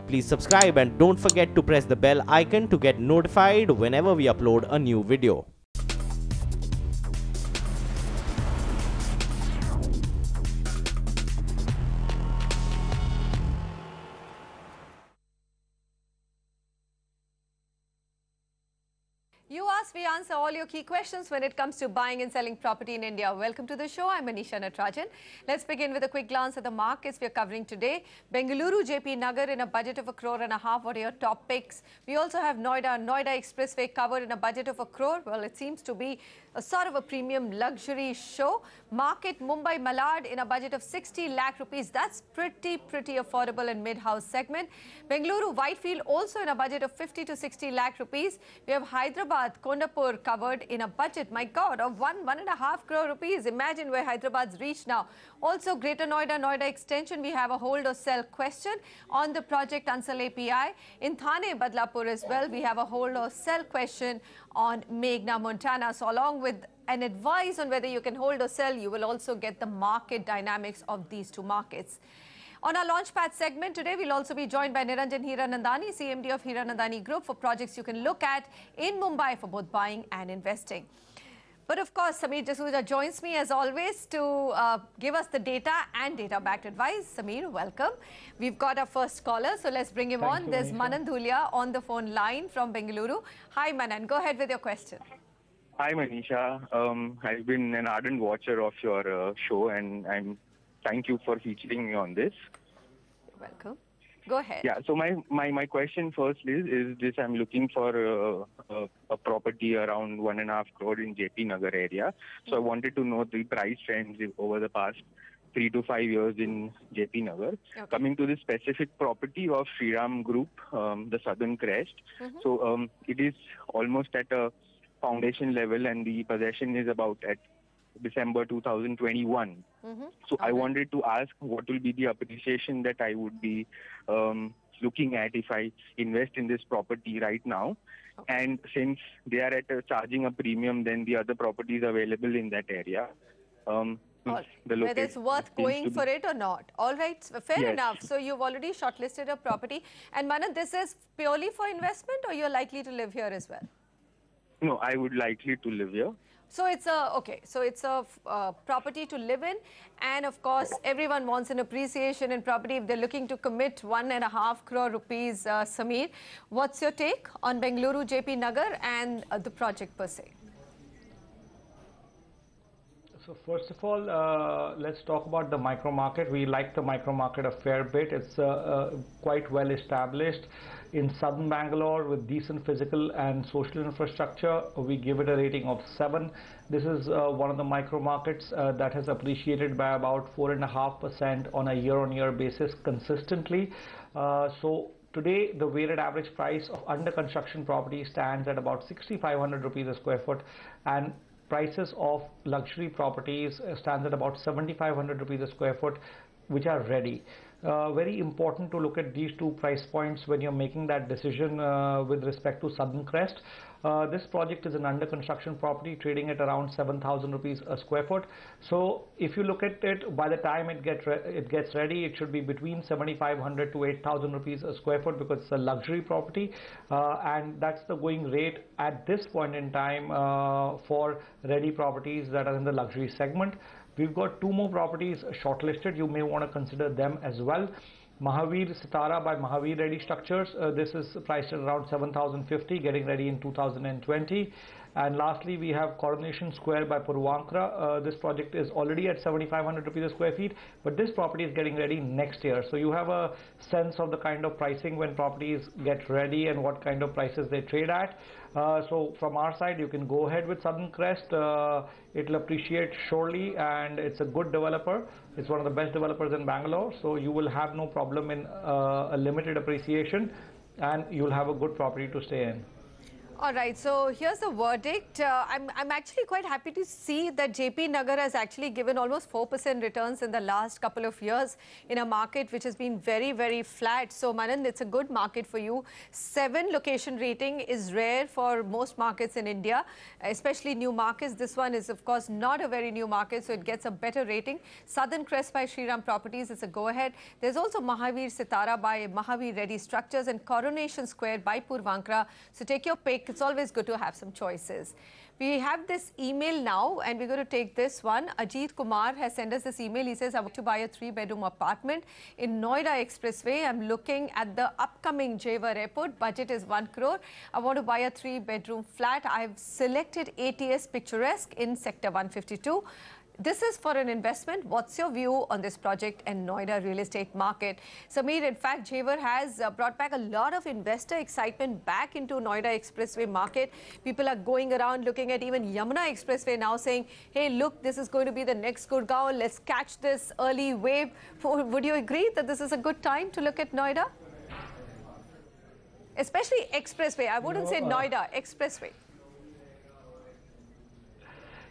Please subscribe and don't forget to press the bell icon to get notified whenever we upload a new video. You ask, we answer all your key questions when it comes to buying and selling property in India. Welcome to the show. I'm Manisha Natarajan. Let's begin with a quick glance at the markets we're covering today. Bengaluru, JP Nagar in a budget of £1.5 crore. What are your top picks? We also have Noida Expressway covered in a budget of £1 crore. Well, it seems to be a sort of a premium luxury show. Market Mumbai Malad in a budget of 60 lakh rupees. That's pretty affordable in mid-house segment. Bengaluru Whitefield also in a budget of 50 to 60 lakh rupees. We have Hyderabad Kondapur covered in a budget, my God, of 1.5 crore rupees. Imagine where Hyderabad's reached now. Also, Greater Noida extension, we have a hold or sell question on the project Ansal API. In Thane, Badlapur as well, we have a hold or sell question on Meghna, Montana. So along with an advice on whether you can hold or sell, you will also get the market dynamics of these two markets. On our Launchpad segment today, we'll also be joined by Niranjan Hiranandani, CMD of Hiranandani Group, for projects you can look at in Mumbai for both buying and investing. But of course, Sameer Jasuja joins me as always to give us the data and data-backed advice. Sameer, welcome. We've got our first caller, so let's bring him on. There's Manan Dhulia on the phone line from Bengaluru. Hi, Manan. Go ahead with your question. Hi, Manisha. I've been an ardent watcher of your show, and thank you for featuring me on this. You're welcome. Go ahead. Yeah, so my question first is this: I'm looking for a property around 1.5 crore in JP Nagar area. So I wanted to know the price trends over the past 3 to 5 years in JP Nagar. Okay. Coming to the specific property of Shriram Group, the Southern Crest. So it is almost at a foundation level, and the possession is about at December 2021. So I wanted to ask what will be the appreciation that I would be looking at if I invest in this property right now. And since they are charging a premium than the other properties available in that area, whether it's worth going for it or not. All right, fair enough. So you've already shortlisted a property. And Manan, this is purely for investment, or you're likely to live here as well? No, I would likely to live here. So it's a property to live in, and of course everyone wants an appreciation in property if they're looking to commit 1.5 crore rupees. Sameer, what's your take on Bengaluru, JP Nagar, and the project per se? So first of all, let's talk about the micro market. We like the micro market a fair bit. It's quite well established in southern Bangalore with decent physical and social infrastructure. We give it a rating of 7. This is one of the micro markets that has appreciated by about 4.5% on a year-on-year basis consistently. So today, the weighted average price of under construction property stands at about 6,500 rupees a square foot, and prices of luxury properties stands at about 7,500 rupees a square foot, which are ready. Very important to look at these two price points when you're making that decision with respect to Southern Crest. This project is an under construction property trading at around 7,000 rupees a square foot. So if you look at it, by the time it gets ready, it should be between 7,500 to 8,000 rupees a square foot, because it's a luxury property, and that's the going rate at this point in time for ready properties that are in the luxury segment. We've got 2 more properties shortlisted. You may want to consider them as well. Mahavir Sitara by Mahavir Ready Structures. This is priced at around 7,050, getting ready in 2020. And lastly, we have Coronation Square by Purvankara. This project is already at 7,500 rupees a square feet, but this property is getting ready next year. So you have a sense of the kind of pricing when properties get ready and what kind of prices they trade at. So from our side, you can go ahead with Southern Crest. It'll appreciate surely, and it's a good developer. It's one of the best developers in Bangalore. So you will have no problem in a limited appreciation, and you'll have a good property to stay in. All right, so here's the verdict. I'm actually quite happy to see that JP Nagar has actually given almost 4% returns in the last couple of years in a market which has been very, very flat. So, Manan, it's a good market for you. 7 location rating is rare for most markets in India, especially new markets. This one is, of course, not a very new market, so it gets a better rating. Southern Crest by Shriram Properties is a go-ahead. There's also Mahavir Sitara by Mahavir Reddy Structures and Coronation Square by Purvankara. So take your pick. It's always good to have some choices. We have this email now, and we're going to take this one. Ajit Kumar has sent us this email. He says, I want to buy a 3-bedroom apartment in Noida Expressway. I'm looking at the upcoming Jewar Airport. Budget is 1 crore. I want to buy a 3-bedroom flat. I've selected ATS Picturesque in Sector 152. This is for an investment. What's your view on this project and Noida real estate market? Sameer, in fact, Jewar has brought back a lot of investor excitement back into Noida Expressway market. People are going around looking at even Yamuna Expressway now saying, hey, look, this is going to be the next Gurgaon. Let's catch this early wave. Would you agree that this is a good time to look at Noida? Especially Expressway. I wouldn't say Noida, Expressway.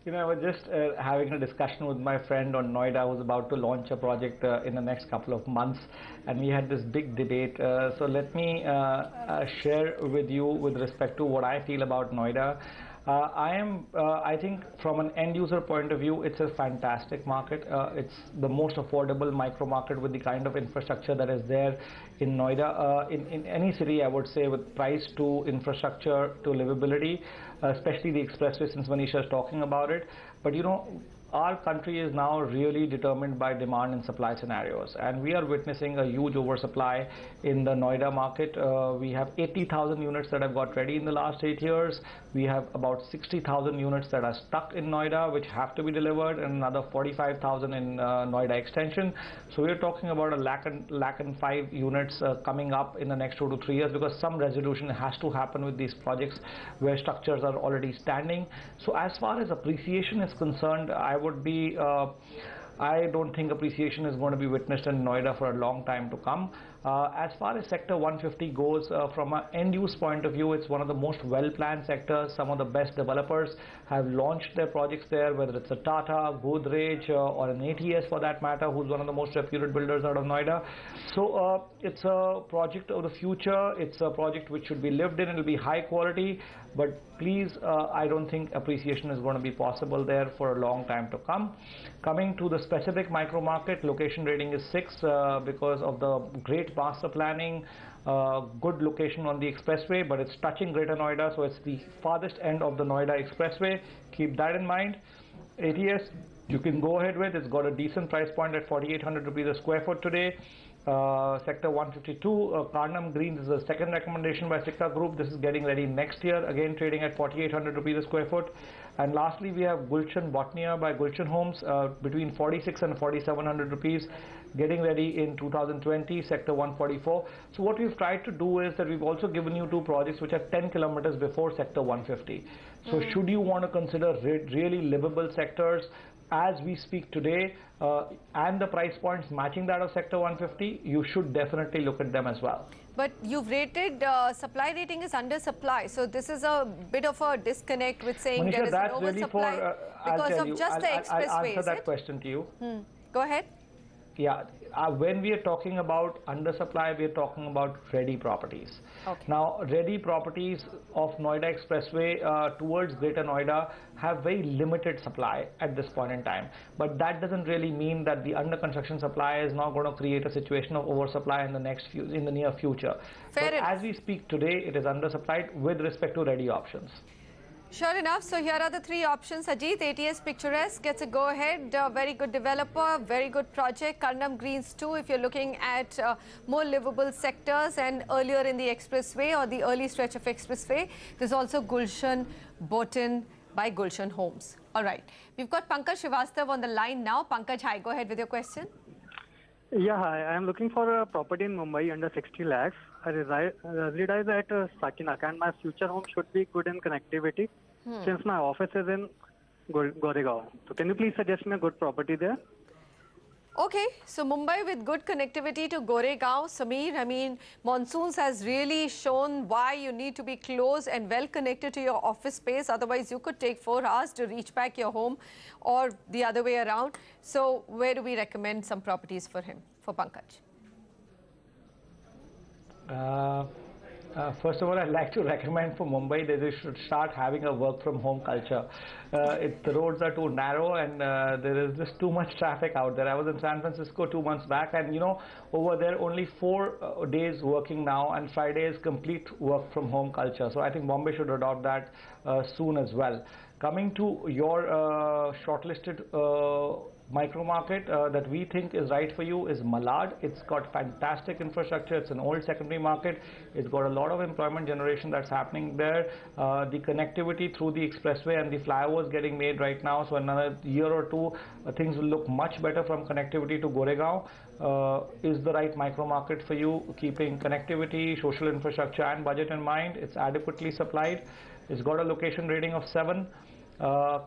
You know, I was just having a discussion with my friend on Noida, who's about to launch a project in the next couple of months, and we had this big debate. So let me share with you with respect to what I feel about Noida. I think from an end user point of view, it's a fantastic market. It's the most affordable micro market with the kind of infrastructure that is there in Noida. In any city, I would say, with price to infrastructure to livability, especially the expressway, since Manisha is talking about it. But you know, our country is now really determined by demand and supply scenarios, and we are witnessing a huge oversupply in the Noida market. We have 80,000 units that have got ready in the last 8 years. We have about 60,000 units that are stuck in Noida, which have to be delivered, and another 45,000 in Noida extension. So we're talking about a lakh and 5 units coming up in the next 2 to 3 years, because some resolution has to happen with these projects where structures are already standing. So as far as appreciation is concerned, I don't think appreciation is going to be witnessed in Noida for a long time to come. As far as Sector 150 goes, from an end-use point of view, it's one of the most well-planned sectors. Some of the best developers have launched their projects there, whether it's a Tata, Godrej, or an ATS for that matter, who's one of the most reputed builders out of Noida. So it's a project of the future. It's a project which should be lived in. It will be high quality. But please, I don't think appreciation is going to be possible there for a long time to come. Coming to the specific micro market, location rating is 6 because of the great master planning, good location on the expressway, but it's touching Greater Noida, so it's the farthest end of the Noida expressway. Keep that in mind. ATS, you can go ahead with. It's got a decent price point at 4,800 rupees a square foot today. Sector 152, Karnam Greens is the second recommendation by Sikka Group. This is getting ready next year, again trading at 4,800 rupees a square foot. And lastly, we have Gulshan Botnia by Gulshan Homes, between 46 and 4,700 rupees, getting ready in 2020, Sector 144. So what we've tried to do is that we've also given you 2 projects which are 10 kilometers before Sector 150. So should you want to consider really livable sectors as we speak today, and the price points matching that of Sector 150, you should definitely look at them as well. But you've rated, supply rating is under supply. So this is a bit of a disconnect with saying Manisha, there is an that's oversupply really for, because of just the expressway. I'll answer that question to you. Go ahead. Yeah, when we are talking about undersupply, we are talking about ready properties. Okay. Now, ready properties of Noida Expressway towards Greater Noida have very limited supply at this point in time. But that doesn't really mean that the under construction supply is not going to create a situation of oversupply in the near future. Fair enough. As we speak today, it is undersupplied with respect to ready options. Sure enough. So here are the 3 options. Ajit, ATS Picturesque gets a go-ahead. Very good developer, very good project. Karnam Greens too, if you're looking at more livable sectors and earlier in the expressway or the early stretch of expressway. There's also Gulshan Botan by Gulshan Homes. All right. We've got Pankaj Srivastav on the line now. Pankaj, hi. Go ahead with your question. Yeah, hi. I'm looking for a property in Mumbai under 60 lakhs. I reside at Sakinaka, and my future home should be good in connectivity since my office is in Goregaon. So can you please suggest me a good property there? Okay, so Mumbai with good connectivity to Goregaon. Sameer, I mean, monsoons has really shown why you need to be close and well connected to your office space. Otherwise, you could take 4 hours to reach back your home or the other way around. So where do we recommend some properties for him, for Pankaj? First of all, I'd like to recommend for Mumbai that they should start having a work from home culture. The roads are too narrow and there is just too much traffic out there. I was in San Francisco 2 months back, and you know, over there only 4 days working now, and Friday is complete work from home culture. So I think Bombay should adopt that soon as well. Coming to your shortlisted micro market that we think is right for you is Malad. It's got fantastic infrastructure. It's an old secondary market. It's got a lot of employment generation that's happening there. The connectivity through the expressway and the flyovers getting made right now. So another year or two, things will look much better from connectivity to Goregaon. Is the right micro market for you, keeping connectivity, social infrastructure and budget in mind. It's adequately supplied. It's got a location rating of 7.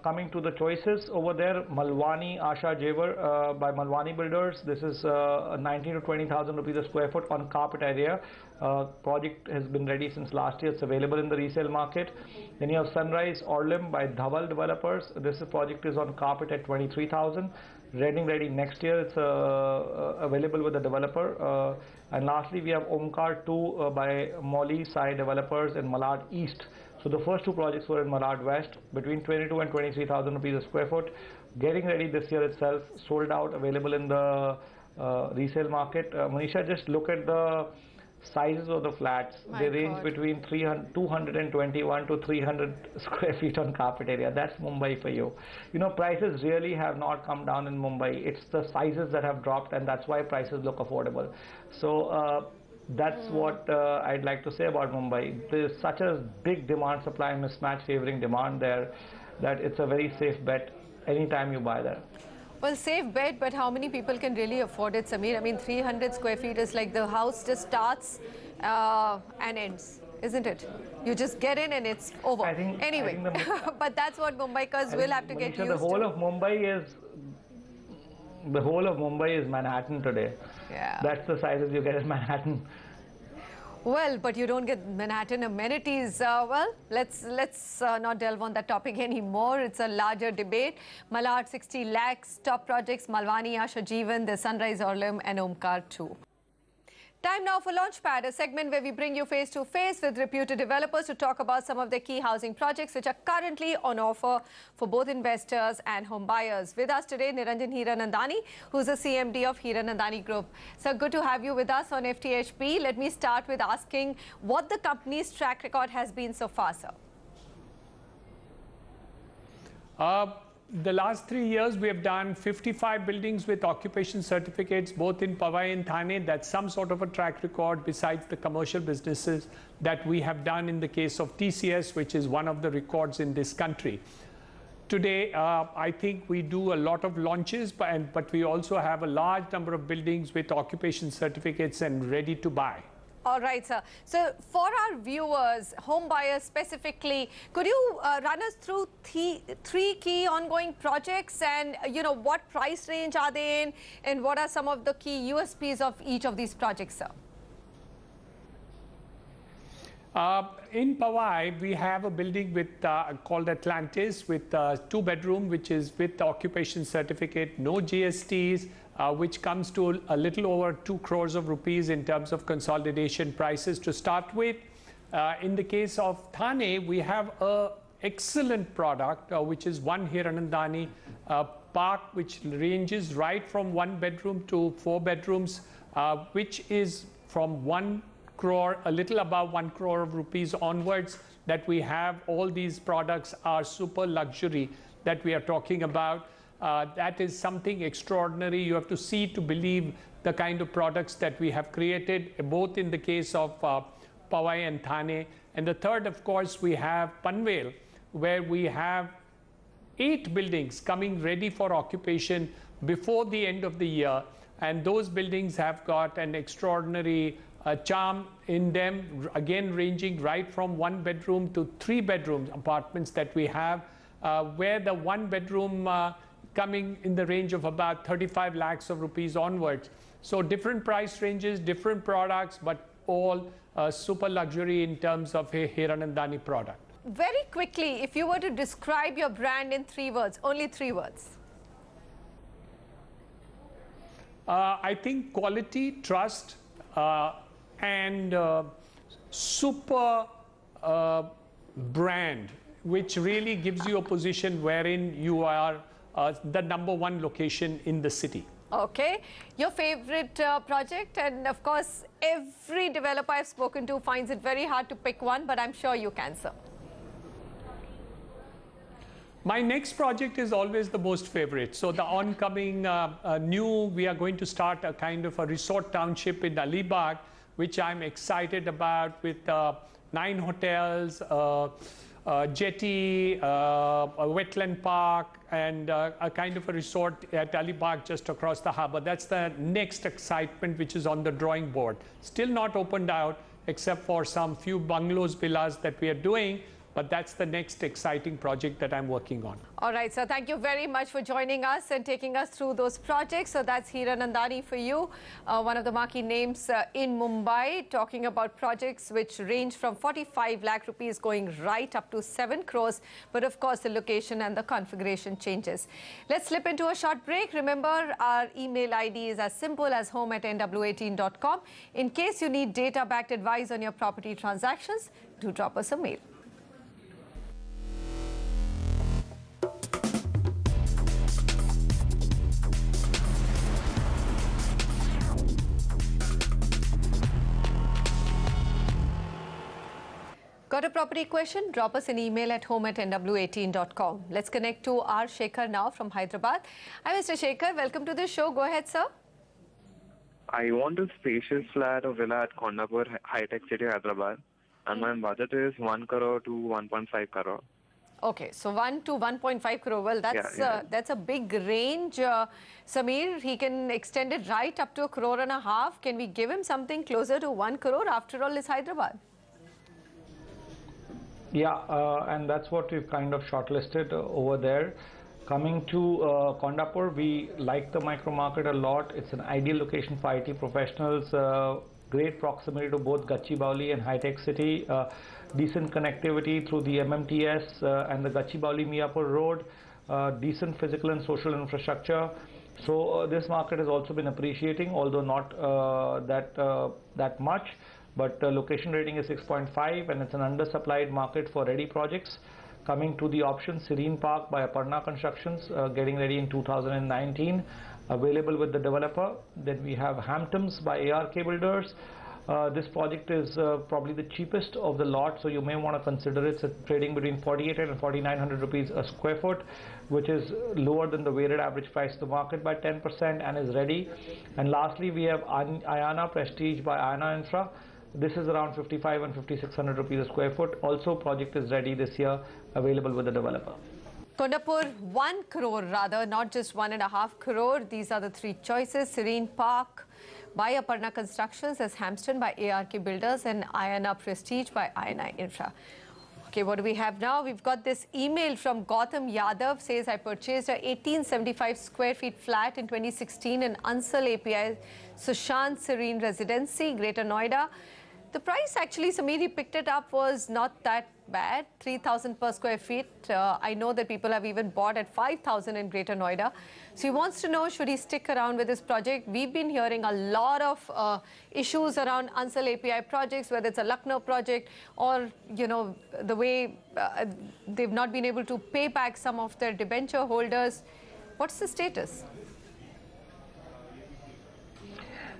Coming to the choices over there, Malwani Asha Javer by Malwani Builders. This is 19 to 20,000 rupees a square foot on carpet area. Project has been ready since last year. It's available in the resale market. Then you have Sunrise Orlim by Dhaval Developers. This project is on carpet at 23,000. Ready next year. It's available with the developer. And lastly, we have Omkar 2 by Molly Sai Developers in Malad East. So the first 2 projects were in Malad West, between 22 and 23,000 rupees a square foot. Getting ready this year itself, sold out, available in the resale market. Manisha, just look at the sizes of the flats. They range between 221 to 300 square feet on carpet area. That's Mumbai for you. You know, prices really have not come down in Mumbai. It's the sizes that have dropped, and that's why prices look affordable. So that's what I'd like to say about Mumbai. There's such a big demand-supply mismatch favoring demand there that it's a very safe bet anytime you buy there. Well, safe bet, but how many people can really afford it, Sameer? I mean, 300 square feet is like the house just starts and ends, isn't it? You just get in and it's over. Anyway, but that's what Mumbaikars will have to get used to. The whole of Mumbai is Manhattan today. Yeah. That's the sizes you get in Manhattan. Well, but you don't get Manhattan amenities. Well, let's not delve on that topic anymore. It's a larger debate. Malad 60 lakhs, top projects, Malwani Asha Jeevan, the Sunrise Orlim and Omkar 2. Time now for Launchpad, a segment where we bring you face to face with reputed developers to talk about some of the key housing projects which are currently on offer for both investors and home buyers. With us today, Niranjan Hiranandani, who's the CMD of Hiranandani Group. So good to have you with us on FTHP. Let me start with asking what the company's track record has been so far, sir. The last 3 years, we have done 55 buildings with occupation certificates, both in Powai and Thane. That's some sort of a track record besides the commercial businesses that we have done in the case of TCS, which is one of the records in this country. Today, I think we do a lot of launches, but we also have a large number of buildings with occupation certificates and ready to buy. All right, sir. So for our viewers, home buyers specifically, could you run us through 3 key ongoing projects and, you know, what price range are they in and what are some of the key USPs of each of these projects, sir? In Powai, we have a building with called Atlantis with 2 bedroom, which is with occupation certificate, no GSTs, which comes to a little over 2 crores of rupees in terms of consolidation prices to start with. In the case of Thane, we have a excellent product, which is One Hiranandani Park, which ranges right from 1 bedroom to 4 bedrooms, which is from 1 crore, a little above 1 crore of rupees onwards that we have. All these products are super luxury that we are talking about. That is something extraordinary. You have to see to believe the kind of products that we have created, both in the case of Powai and Thane. And the third, of course, we have Panvel, where we have 8 buildings coming ready for occupation before the end of the year. And those buildings have got an extraordinary charm in them, again ranging right from 1 bedroom to 3 bedroom apartments that we have, where the 1 bedroom coming in the range of about 35 lakhs of rupees onwards. So different price ranges, different products, but all super luxury in terms of a Hiranandani product. Very quickly, if you were to describe your brand in 3 words, only 3 words. I think quality, trust, and super brand, which really gives you a position wherein you are the #1 location in the city. Okay, your favorite project, and of course every developer I've spoken to finds it very hard to pick one, but I'm sure you can, sir. My next project is always the most favorite. So the oncoming we are going to start a kind of a resort township in Alibag, which I'm excited about, with 9 hotels, jetty, a wetland park, and a kind of a resort at Alibag just across the harbor. That's the next excitement which is on the drawing board. Still not opened out except for some few bungalows, villas that we are doing. But that's the next exciting project that I'm working on. All right, so thank you very much for joining us and taking us through those projects. So that's Hiranandani for you, one of the marquee names in Mumbai, talking about projects which range from 45 lakh rupees going right up to 7 crores. But of course, the location and the configuration changes. Let's slip into a short break. Remember, our email ID is as simple as home@nw18.com. In case you need data-backed advice on your property transactions, do drop us a mail. Got a property question? Drop us an email at home@nw18.com. Let's connect to R. Shekhar now from Hyderabad. Hi, Mr. Shekhar. Welcome to the show. Go ahead, sir. I want a spacious flat or villa at Kondapur, high-tech city, Hyderabad. And my budget is 1 crore to 1.5 crore. Okay, so 1 to 1.5 crore. Well, that's a big range. Samir, he can extend it right up to 1.5 crore. Can we give him something closer to 1 crore? After all, it's Hyderabad. Yeah, and that's what we've kind of shortlisted over there. Coming to Kondapur, we like the micro market a lot. It's an ideal location for IT professionals. Great proximity to both Gachibowli and high-tech city. Decent connectivity through the MMTS and the Gachibowli-Miapur road. Decent physical and social infrastructure. So this market has also been appreciating, although not that much. But location rating is 6.5, and it's an undersupplied market for ready projects. Coming to the option, Serene Park by Aparna Constructions, getting ready in 2019, available with the developer. Then we have Hamptons by ARK Builders. This project is probably the cheapest of the lot, so you may want to consider it. It's trading between 4,800 and 4,900 rupees a square foot, which is lower than the weighted average price of the market by 10% and is ready. And lastly, we have Ayana Prestige by Ayana Infra. This is around 5,500 and 5,600 rupees a square foot. Also, project is ready this year, available with the developer. Kondapur, 1 crore rather, not just 1.5 crore. These are the 3 choices. Serene Park by Aparna Constructions, as Hampton by ARK Builders, and Ayana Prestige by Ayana Infra. Okay, what do we have now? We've got this email from Gautam Yadav, says, I purchased a 1875 square feet flat in 2016 in Ansal API Sushant Serene Residency, Greater Noida. The price actually, Samir, he picked it up, was not that bad, 3,000 per square feet. I know that people have even bought at 5,000 in Greater Noida. So he wants to know, should he stick around with this project? We've been hearing a lot of issues around Ansal API projects, whether it's a Lucknow project or, you know, the way they've not been able to pay back some of their debenture holders. What's the status?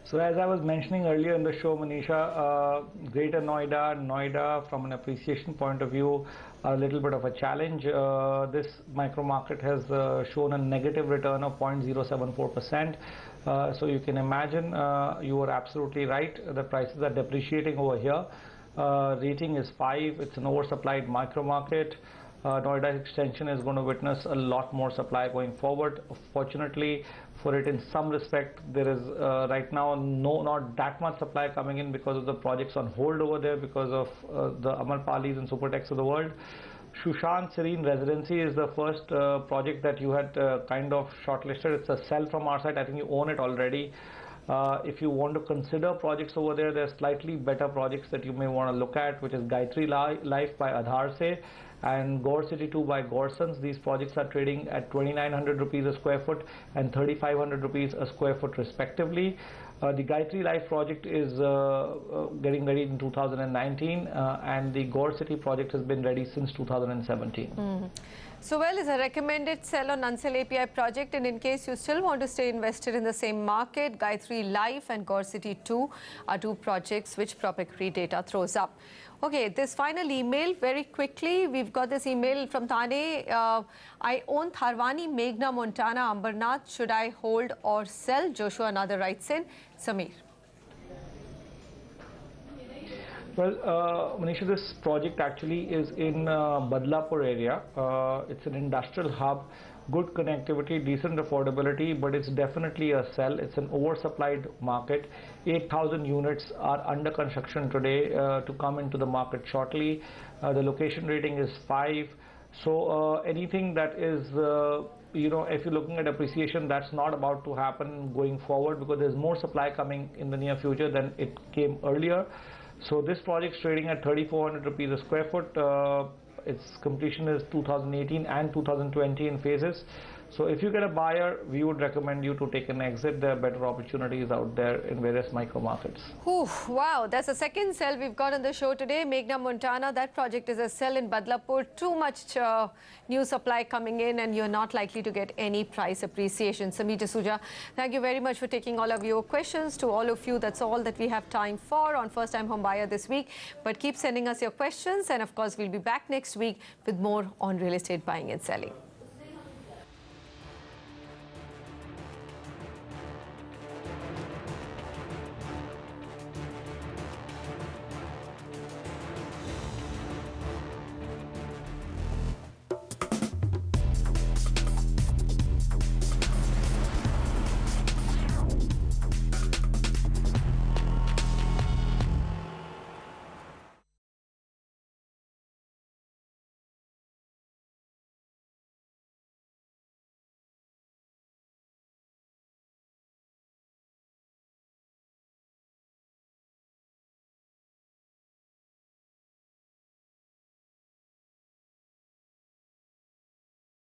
So as I was mentioning earlier in the show, Manisha, Greater Noida from an appreciation point of view are a little bit of a challenge. This micro market has shown a negative return of 0.074%. So you can imagine, you are absolutely right, the prices are depreciating over here. Rating is 5, it's an oversupplied micro market. Noida extension is going to witness a lot more supply going forward. Fortunately for it, in some respect, there is right now not that much supply coming in because of the projects on hold over there, because of the Amarpalis and Supertex of the world. Sushant Serene Residency is the first project that you had kind of shortlisted. It's a sell from our side. I think you own it already. If you want to consider projects over there, there's slightly better projects that you may want to look at, which is Gayatri Life by Aadhar Se and Gore City 2 by Gorsons. These projects are trading at 2,900 rupees a square foot and 3,500 rupees a square foot respectively. The Gayatri Life project is getting ready in 2019 and the Gore City project has been ready since 2017. So well, is a recommended sell on Unsell API project, and in case you still want to stay invested in the same market, Gayatri Life and Gore City 2 are two projects which Propagri data throws up. Okay, this final email very quickly. We've got this email from Thane. I own Tharwani, Meghna, Montana, Ambernath. Should I hold or sell? Joshua another writes in. Samir. Well, Manisha, this project actually is in Badlapur area. It's an industrial hub, good connectivity, decent affordability, but it's definitely a sell. It's an oversupplied market. 8,000 units are under construction today to come into the market shortly. The location rating is 5. So anything that is, you know, if you're looking at appreciation, that's not about to happen going forward because there's more supply coming in the near future than it came earlier. So this project is trading at 3,400 rupees a square foot. Its completion is 2018 and 2020 in phases. So if you get a buyer, we would recommend you to take an exit. There are better opportunities out there in various micro markets. Wow, that's the second sell we've got on the show today. Meghna, Montana, that project is a sell in Badlapur. Too much new supply coming in and you're not likely to get any price appreciation. Samir D'Souza, thank you very much for taking all of your questions. To all of you, that's all that we have time for on First Time Home Buyer this week. But keep sending us your questions, and of course, we'll be back next week with more on real estate buying and selling.